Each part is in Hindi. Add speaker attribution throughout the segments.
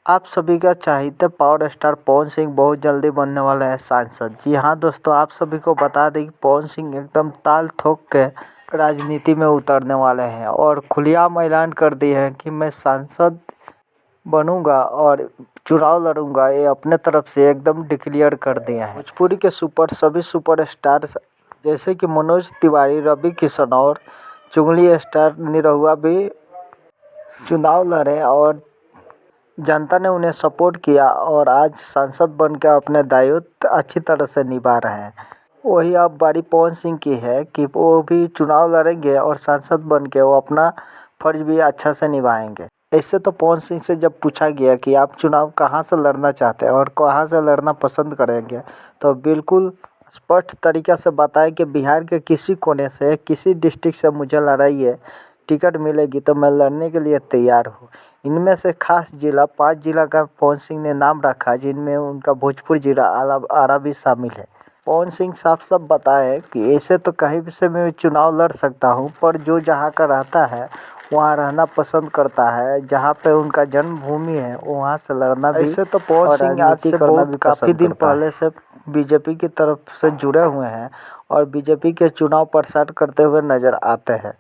Speaker 1: आप सभी का चाहते पावर स्टार पवन सिंह बहुत जल्दी बनने वाले हैं सांसद। जी हाँ दोस्तों, आप सभी को बता दें कि पवन सिंह एकदम ताल ठोक के राजनीति में उतरने वाले हैं और खुलेआम ऐलान कर दिए हैं कि मैं सांसद बनूंगा और चुनाव लड़ूंगा। ये अपने तरफ से एकदम डिक्लेयर कर दिए हैं। भोजपुरी के सभी सुपरस्टार जैसे कि मनोज तिवारी, रवि किशन और चुगली स्टार निरहुआ भी चुनाव लड़े और जनता ने उन्हें सपोर्ट किया और आज सांसद बनकर अपने दायित्व अच्छी तरह से निभा रहे हैं। वही अब बारी पवन सिंह की है कि वो भी चुनाव लड़ेंगे और सांसद बनके वो अपना फर्ज भी अच्छा से निभाएंगे। ऐसे तो पवन सिंह से जब पूछा गया कि आप चुनाव कहाँ से लड़ना चाहते हैं और कहाँ से लड़ना पसंद करेंगे, तो बिल्कुल स्पष्ट तरीक़े से बताया कि बिहार के किसी कोने से, किसी डिस्ट्रिक्ट से मुझे लड़ाई है, टिकट मिलेगी तो मैं लड़ने के लिए तैयार हूँ। इनमें से खास जिला 5 जिला का पवन सिंह ने नाम रखा, जिनमें उनका भोजपुर जिला आरा भी शामिल है। पवन सिंह साफ बताए कि ऐसे तो कहीं भी से मैं चुनाव लड़ सकता हूं, पर जो जहां का रहता है वहां रहना पसंद करता है, जहां पे उनका जन्मभूमि है वहां से लड़ना भी। ऐसे तो पवन सिंह आज से बहुत काफ़ी दिन पहले से बीजेपी की तरफ से जुड़े हुए हैं और बीजेपी के चुनाव प्रचार करते हुए नज़र आते हैं।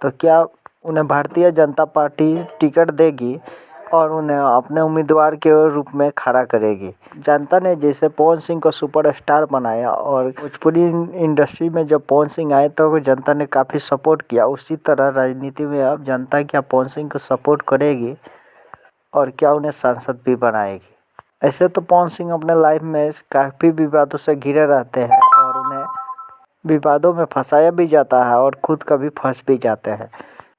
Speaker 1: तो क्या उन्हें भारतीय जनता पार्टी टिकट देगी और उन्हें अपने उम्मीदवार के रूप में खड़ा करेगी? जनता ने जैसे पवन सिंह को सुपरस्टार बनाया और भोजपुरी इंडस्ट्री में जब पवन सिंह आए तो जनता ने काफ़ी सपोर्ट किया, उसी तरह राजनीति में अब जनता क्या पवन सिंह को सपोर्ट करेगी और क्या उन्हें सांसद भी बनाएगी? ऐसे तो पवन सिंह अपने लाइफ में काफ़ी विवादों से घिरे रहते हैं और उन्हें विवादों में फंसाया भी जाता है और खुद कभी फंस भी जाते हैं।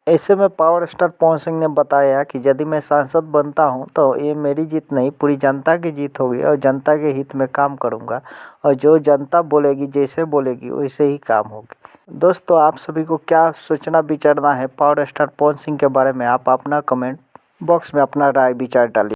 Speaker 1: ऐसे में पावर स्टार पवन सिंह ने बताया कि यदि मैं सांसद बनता हूं तो ये मेरी जीत नहीं, पूरी जनता की जीत होगी और जनता के हित में काम करूंगा और जो जनता बोलेगी, जैसे बोलेगी वैसे ही काम होगी। दोस्तों, आप सभी को क्या सोचना विचारना है पावर स्टार पवन सिंह के बारे में? आप अपना कमेंट बॉक्स में अपना राय विचार डालिए।